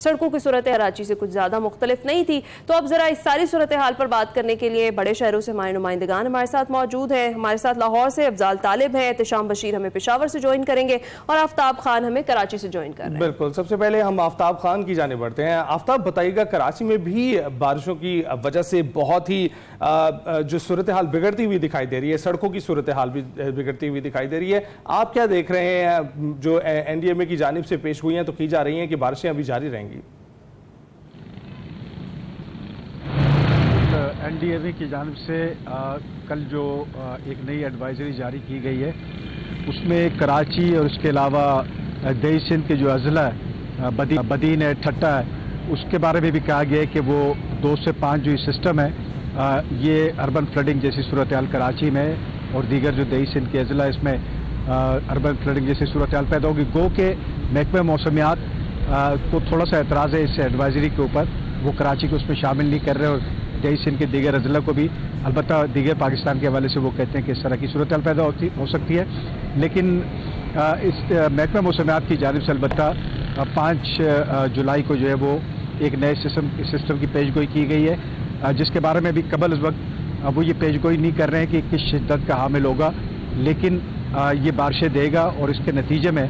सड़कों की सूरत कराची से कुछ ज़्यादा मुख्तलिफ नहीं थी। तो अब ज़रा इस सारी सूरत हाल पर बात करने के लिए बड़े शहरों से हमारे नुमाइंदगान हमारे साथ मौजूद हैं। हमारे साथ लाहौर से अफजाल तालिब हैं, एहतिशाम बशीर हमें पेशावर से ज्वाइन करेंगे और आफ्ताब खान हमें कराची से ज्वाइन कर रहे हैं। बिल्कुल, सबसे पहले हम आफ्ताब खान की जाने बढ़ते हैं। आफ्ताब, बताइएगा, कराची में भी बारिशों की वजह से बहुत ही जो सूरत हाल बिगड़ती हुई दिखाई दे रही है, सड़कों की सूरत हाल भी बिगड़ती हुई दिखाई दे रही है। आप क्या देख रहे हैं? जो NDMA की जानिब से पेश हुई हैं तो की जा रही हैं कि बारिशें अभी जारी रहेंगी। NDMA की जानिब से कल जो एक नई एडवाइजरी जारी की गई है उसमें कराची और उसके अलावा दही सिंध के जो अजला है, बदीन है, ठट्टा है, उसके बारे में भी कहा गया है कि वो 2 से 5 जो सिस्टम है ये अर्बन फ्लडिंग जैसी सूरत हाल कराची में और दीगर जो दही सिंध के अजला इसमें अर्बन फ्लडिंग जैसी सूरत हाल पैदा होगी। गो के महकमे मौसमियात को थोड़ा सा एतराज़ है इस एडवाइजरी के ऊपर, वो कराची को उसमें शामिल नहीं कर रहे और दही सिंध के दीगर अजला को भी, अलबत्ता दीगर पाकिस्तान के हवाले से वो कहते हैं कि इस तरह की सूरत हाल पैदा हो सकती है। लेकिन इस महकमा मौसमियात की जानिब से अलबत्ता 5 जुलाई को जो है वो एक नए सिस्टम की पेशगोई की गई है, जिसके बारे में भी कबल इस वक्त वो ये पेशगोई नहीं कर रहे हैं कि किस शिद्दत का हामिल होगा, लेकिन ये बारिशें देगा और इसके नतीजे में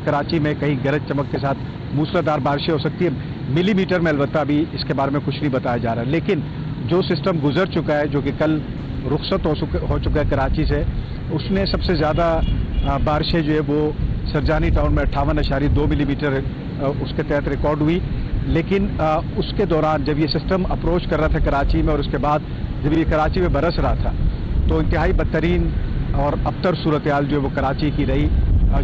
कराची में कहीं गरज चमक के साथ मूसलाधार बारिशें हो सकती है। मिलीमीटर में अलबत्ता अभी इसके बारे में कुछ नहीं बताया जा रहा है। लेकिन जो सिस्टम गुजर चुका है, जो कि कल रुखसत हो चुका है कराची से, उसने सबसे ज़्यादा बारिशें जो है वो सरजानी टाउन में 58.2 मिलीमीटर उसके तहत रिकॉर्ड हुई। लेकिन उसके दौरान जब ये सिस्टम अप्रोच कर रहा था कराची में और उसके बाद जब ये कराची में बरस रहा था तो इंतहाई बदतरीन और अबतर सूरत हाल जो है वो कराची की रही,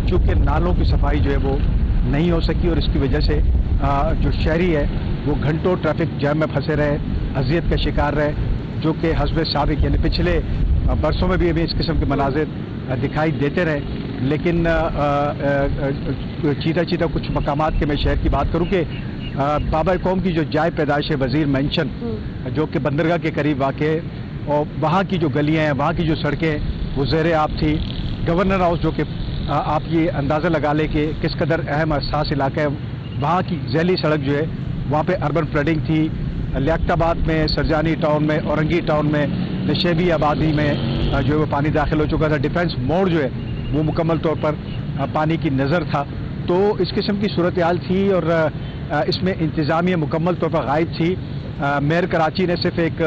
चूँकि नालों की सफाई जो है वो नहीं हो सकी और इसकी वजह से जो शहरी है वो घंटों ट्रैफिक जैम में फंसे रहे, अजियत का शिकार रहे, जो कि हस्ब साबिक यानी पिछले बरसों में भी अभी इस किस्म के मनाजिर दिखाई देते रहे। लेकिन चीता कुछ मकामात के मैं शहर की बात करूँ कि बाबा कौम की जो जाय पैदाइश है वजीर मेंशन, जो कि बंदरगाह के करीब वाक़ है, और वहाँ की जो गलियाँ हैं, वहाँ की जो सड़कें वो ज़ेर आब थी। गवर्नर हाउस, जो कि आप ये अंदाज़ा लगा लें कि किस कदर अहम हसास इलाका है, वहाँ की जैली सड़क जो है वहाँ पे अर्बन फ्लडिंग थी। लियाकताबाद में, सरजानी टाउन में, औरंगी टाउन में, नशेबी आबादी में जो है वो पानी दाखिल हो चुका था। डिफेंस मोड़ जो है वो मुकम्मल तौर पर पानी की नज़र था। तो इस किस्म की सूरत हाल थी और इसमें इंतज़ामिया मुकम्मल तौर पर गायब थी। मेयर कराची ने सिर्फ एक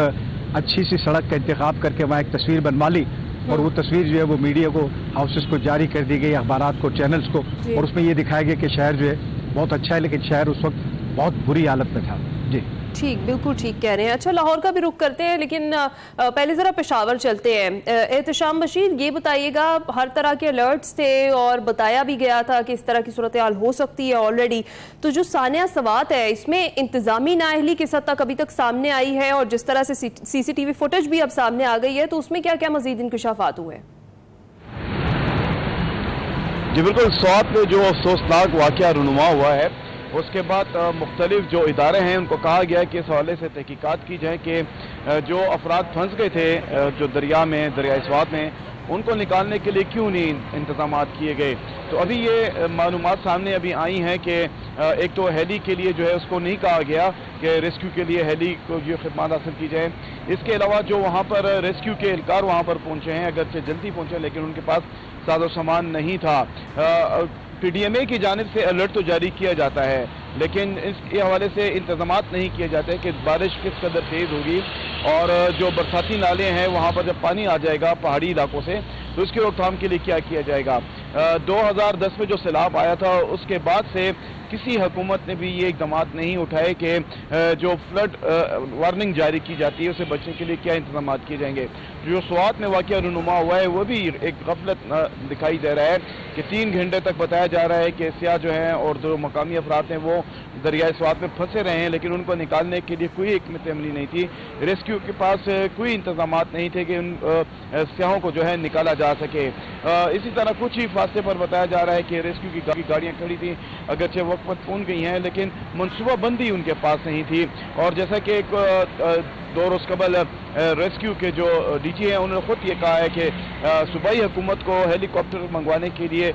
अच्छी सी सड़क का इंतखाब करके वहाँ एक तस्वीर बनवा ली और वो तस्वीर जो है वो मीडिया को, हाउसेस को जारी कर दी गई, अखबारात को, चैनल्स को, और उसमें ये दिखाया गया कि शहर जो है बहुत अच्छा है, लेकिन शहर उस वक्त बहुत बुरी हालत में था। जी ठीक, बिल्कुल ठीक कह रहे हैं। अच्छा, लाहौर का भी रुख करते हैं, लेकिन पहले ज़रा पेशावर चलते हैं। एहतिशाम बशीर, ये बताइएगा, हर तरह के अलर्ट्स थे और बताया भी गया था कि इस तरह की सूरत हाल हो सकती है ऑलरेडी, तो जो सानिया सवात है इसमें इंतज़ामी नाअहली किस हद तक अभी तक सामने आई है और जिस तरह से CCTV फुटेज भी अब सामने आ गई है, तो उसमें क्या क्या मज़ीद इंकशाफात हुए? जी बिल्कुल, स्वात में जो अफसोसनाक वाक़या रुनुमा हुआ है उसके बाद मुख्तलिफ जो इदारे हैं उनको कहा गया है कि इस हवाले से तहकीकात की जाए कि जो अफराद फंस गए थे जो दरिया में, दरियाई स्वात में, उनको निकालने के लिए क्यों नहीं इंतजाम किए गए। तो अभी ये मालूमात सामने अभी आई हैं कि एक तो हेली के लिए जो है उसको नहीं कहा गया कि रेस्क्यू के लिए हेली को जो खिदमत हासिल की जाए। इसके अलावा जो वहाँ पर रेस्क्यू के एहलकार वहाँ पर पहुँचे हैं, अगरचे जल्दी पहुँचे लेकिन उनके पास साजो सामान नहीं था। PDMA की जानिब से अलर्ट तो जारी किया जाता है लेकिन इसके हवाले से इंतजामात नहीं किए जाते कि बारिश किस कदर तेज़ होगी और जो बरसाती नाले हैं वहाँ पर जब पानी आ जाएगा पहाड़ी इलाकों से तो उसकी रोकथाम के लिए क्या किया जाएगा। 2010 में जो सैलाब आया था उसके बाद से किसी हुकूमत ने भी ये इक़दाम नहीं उठाए कि जो फ्लड वार्निंग जारी की जाती है उसे बचने के लिए क्या इंतजाम किए जाएंगे। जो स्वात में वाक़या रुनुमा हुआ है वो भी एक गफलत दिखाई दे रहा है कि 3 घंटे तक बताया जा रहा है कि सियाह जो हैं और जो मकामी अफराद हैं वो दरियाई स्वात में फंसे रहे हैं लेकिन उनको निकालने के लिए कोई हिकमत अमली नहीं थी। रेस्क्यू के पास कोई इंतजाम नहीं थे कि उन सियाहों को जो है निकाला जा सके। इसी तरह कुछ ही फासले पर बताया जा रहा है कि रेस्क्यू की गाड़ियाँ खड़ी थी, अगरचे वक्त पर पहुँच गई हैं लेकिन मनसूबा बंदी उनके पास नहीं थी। और जैसा कि 2 रोज़ कबल रेस्क्यू के जो डीजी हैं उन्होंने खुद ये कहा है कि सूबाई हुकूमत को हेलीकॉप्टर मंगवाने के लिए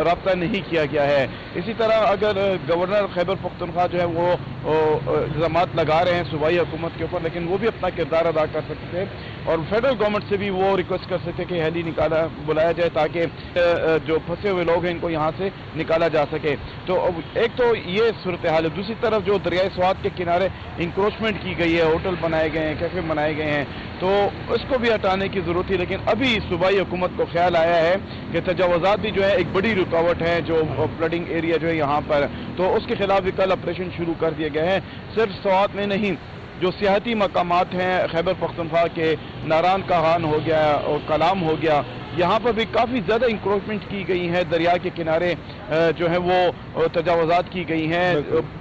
रब्ता नहीं किया गया है। इसी तरह अगर गवर्नर खैबर पख्तूनख्वा जो है वो इल्ज़ामात लगा रहे हैं सूबाई हुकूमत के ऊपर, लेकिन वो भी अपना किरदार अदा कर सकते हैं और फेडरल गवर्नमेंट से भी वो रिक्वेस्ट कर सकते हैं कि हेली बुलाया जाए ताकि जो फंसे हुए लोग हैं इनको यहाँ से निकाला जा सके। तो एक तो ये सूरत हाल है। दूसरी तरफ जो दरियाए स्वात के किनारे इंक्रोचमेंट की गई है, होटल बनाए गए हैं, कैफे बनाए गए हैं, तो उसको भी हटाने की ज़रूरत थी। लेकिन अभी सूबाई हुकूमत को ख्याल आया है कि तजावुज़ात भी जो है एक बड़ी रुकावट है जो फ्लडिंग एरिया जो है यहाँ पर, तो उसके खिलाफ भी कल ऑपरेशन शुरू कर दिए गए हैं। सिर्फ स्वात में नहीं, जो सियाहती मकामात हैं खैबर पख्तूनख्वा के, नारान कहान हो गया और कलाम हो गया, यहाँ पर भी काफ़ी ज़्यादा इंक्रोचमेंट की गई हैं। दरिया के किनारे जो है वो तजावुज़ात की गई हैं,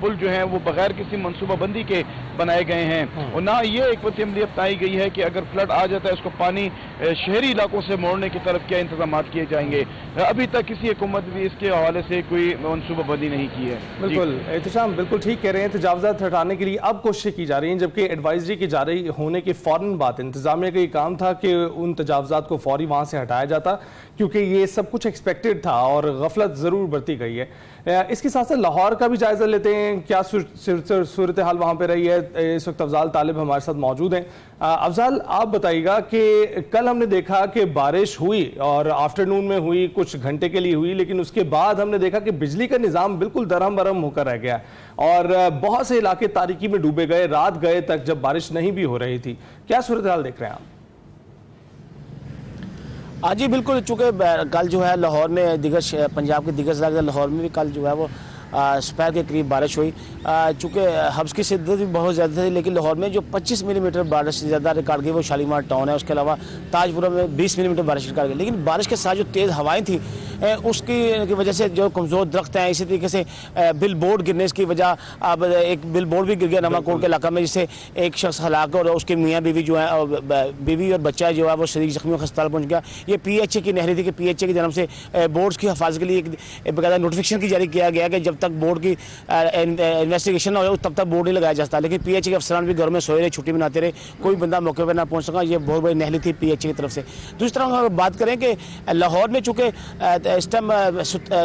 पुल जो हैं वो बगैर किसी मनसूबाबंदी के बनाए गए हैं और ना ये एक अमली अपनाई गई है कि अगर फ्लड आ जाता है उसको पानी शहरी इलाकों से मोड़ने की तरफ क्या इंतजाम किए जाएंगे। अभी तक किसी हुकूमत भी इसके हवाले से कोई मनसूबाबंदी नहीं की है। बिल्कुल एहतशाम बिल्कुल ठीक कह रहे हैं, तजावुज़ात हटाने के लिए अब कोशिशें की जा रही हैं, जबकि एडवाइजरी की जारी होने के फ़ौरन बाद इंतजामिया का ये काम था कि उन तजावुज़ात को फौरी वहाँ से हटाया जाता, क्योंकि ये सब कुछ एक्सपेक्टेड था और गफलत ज़रूर बरती गई है। इसके साथ साथ लाहौर का भी जायज़ा लेते हैं, क्या सूरत हाल वहाँ पे रही है। इस वक्त अफजाल तालिब हमारे साथ मौजूद हैं। अफजाल, आप बताइएगा कि कल हमने देखा कि बारिश हुई और आफ्टरनून में हुई, कुछ घंटे के लिए हुई, लेकिन उसके बाद हमने देखा कि बिजली का निज़ाम बिल्कुल दरहम बरहम होकर रह गया और बहुत से इलाके तारीकी में डूबे गए, रात गए तक जब बारिश नहीं भी हो रही थी। क्या सूरत हाल देख रहे हैं आप? हाँ जी बिल्कुल, चूँकि कल जो है लाहौर में दिगर पंजाब के दिगर ज़िला लाहौर में भी कल जो है वो दोपहर के करीब बारिश हुई। चूँकि हब्स की शिद्दत भी बहुत ज़्यादा थी, लेकिन लाहौर में जो 25 मिलीमीटर बारिश ज़्यादा रिकॉर्ड की वो शालीमार टाउन है। उसके अलावा ताजपुरा में 20 मिलीमीटर बारिश रिकॉर्ड की। लेकिन बारिश के साथ जो तेज़ हवाएं थी उसकी वजह से जो कमज़ोर दरख्त हैं, इसी तरीके से बिल बोर्ड गिरने की वजह, अब एक बिल बोर्ड भी गिर गया नमाकोट के इलाका में, जिससे एक शख्स हलाक और उसके मियाँ बीवी जो है, बीवी और बच्चा जो है वो शरीक जख्मी अस्पताल पहुँच गया। ये PHA की नहरी थी कि PHA की जानब से बोर्ड्स की हिफाजत के लिए एक बाकायदा नोटिफिकेशन की जारी किया गया कि जब तक बोर्ड की इन्वेस्टिगेशन हो तब तक बोर्ड नहीं लगाया जा सकता। लेकिन PHA के अफसरान भी घर में सोए रहे, छुट्टी मनाते रहे, कोई बंदा मौके पर ना पहुँच सका। ये बहुत बड़ी नहली थी PHA की तरफ से। दूसरी तरफ अगर बात करें कि लाहौर में चूँकि इस टाइम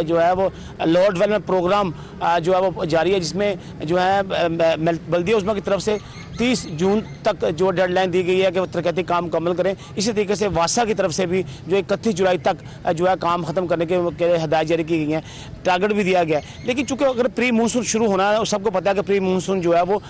जो है वो लाहौर डेवलपमेंट प्रोग्राम जो है वो जारी है, जिसमें जो है बल्दिया उस्मा की तरफ से 30 जून तक जो डेडलाइन दी गई है कि वो तरक्याती काम मुकम्मल करें। इसी तरीके से वासा की तरफ से भी जो 31 जुलाई तक जो है काम ख़त्म करने के हदायत जारी की गई हैं, टारगेट भी दिया गया है। लेकिन चूँकि अगर प्री मानसून शुरू होना है, सबको पता है कि प्री मानसून जो है वो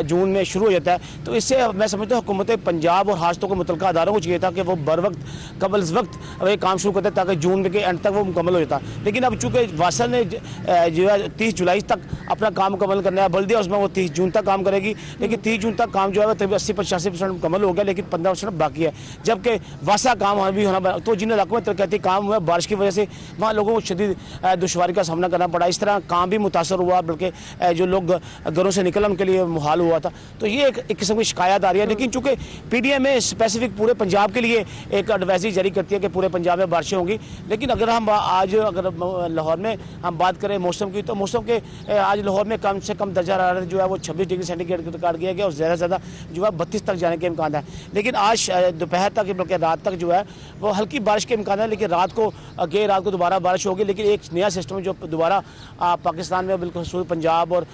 जून में शुरू हो जाता है, तो इससे मैं समझता हूँ हुकूमत पंजाब और खास तौर पर मुतल्लिका अदारों को चाहिए था कि वो बर वक्त कबल वक्त ये काम शुरू करते ताकि जून के एंड तक वो मुकम्मल हो जाता। लेकिन अब चूँकि वासा ने जो है 30 जुलाई तक अपना काम मुकम्मल करना है, बल्दिया उसमें वो 30 जून तक काम करेगी। लेकिन 30 जून तक काम जो है तभी 80-85% मुकम्मल हो गया, लेकिन 15% बाकी है। जबकि वासा काम भी होना, तो जिन इलाकों में तरक्याती काम हुआ बारिश की वजह से वहाँ लोगों को शदीद दुश्वारी का सामना करना पड़ा। इस तरह काम भी मुतासर हुआ, बल्कि जो लोग घरों से निकलना उनके लिए मुहाल हुआ था। तो ये एक किस्म की शिकायत आ रही है। लेकिन चूँकि PDM में स्पेसिफिक पूरे पंजाब के लिए एक एडवाइजरी जारी करती है कि पूरे पंजाब में बारिशें होंगी। लेकिन अगर हम आज लाहौर में हम बात करें मौसम की, तो मौसम के आज लाहौर में कम से कम दर्जा हरारत जो है वो 26 डिग्री सेंटीग्रेड रिकॉर्ड किया गया और ज़्यादा जो है 32 तक जाने के इम्कान है। लेकिन आज दोपहर तक बल्कि रात तक जो है वो हल्की बारिश के इम्कान है। लेकिन रात को दोबारा बारिश होगी। लेकिन एक नया सिस्टम जो दोबारा पाकिस्तान में बिल्कुल पंजाब और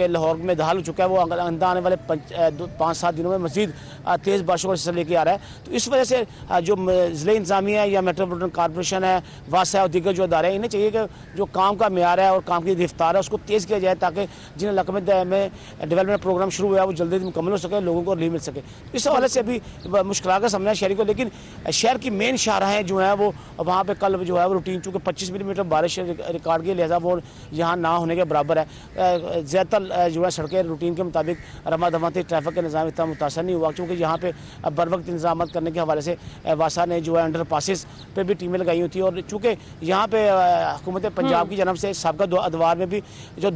लाहौर में दाखिल हो चुका है, वो आने वाले 5-7 दिनों में मज़ीद तेज़ बारिशों का सिलसिला लेके आ रहा है। तो इस वजह से जो ज़िला इंतज़ामिया या मेट्रोपॉलिटन कॉर्पोरेशन है, वासा और दीगर जो अदारे हैं, इन्हें चाहिए कि जो काम का मेयार है और काम की रफ्तार है उसको तेज़ किया जाए, ताकि जिन इलाकों में डेवलपमेंट प्रोग्राम शुरू हुआ है वो जल्दी मुकम्मल हो सके, लोगों को रिलीफ मिल सके। इस हवाले से अभी मुश्किल का सामना है शहरी को। लेकिन शहर की मेन शाहराहें जो हैं वो वहाँ पे कल जो है वो रूटीन, चूँकि 25 मिलीमीटर बारिश रिकॉर्ड की, लिहाजा वो यहाँ ना होने के बराबर है। ज़्यादातर जो है सड़कें रूटीन के मुताबिक रमा दमाती, ट्रैफिक का निज़ाम इतना मुतासर नहीं हुआ, क्योंकि यहाँ पे बर वक्त इंतजाम करने के हवाले से वासा ने जो है अंडर पासिस पर भी टीमें लगाई हुई थी। और चूँकि यहाँ पे हुकूमत पंजाब की जानब से साबिक़ा अदवार में भी जो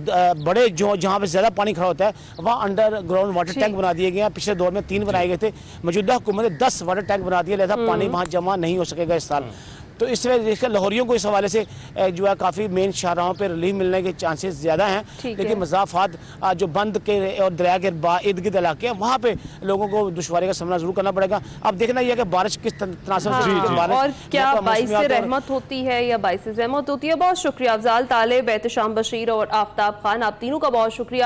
बड़े जो जहाँ पर ज़्यादा पानी खड़ा होता है वहाँ अंडर ग्राउंड वाटर टैंक बना दिए गए हैं। पिछले दौर में 3 बनाए गए थे, मौजूदा हुकूमत ने 10 वाटर टैंक बना दिए, लिहाजा पानी वहाँ जमा नहीं हो सकेगा इस साल। تو اس طرح دیکھ کر لاہوریوں کو اس حوالے سے جو ہے کافی مین شاہراہوں پہ ریلیف ملنے کے چانسز زیادہ ہیں، لیکن مضافات جو بند کے اور دریا کے ارد گرد علاقے ہیں وہاں پہ لوگوں کو دشواری کا سامنا ضرور کرنا پڑے گا۔ اب دیکھنا یہ کہ بارش کس تناسب سے اور کیا باعث رحمت ہوتی ہے یا باعث زحمت ہوتی ہے۔ بہت شکریہ افضال طالب، احتشام بشیر اور آفتاب خان، آپ تینوں کا بہت شکریہ۔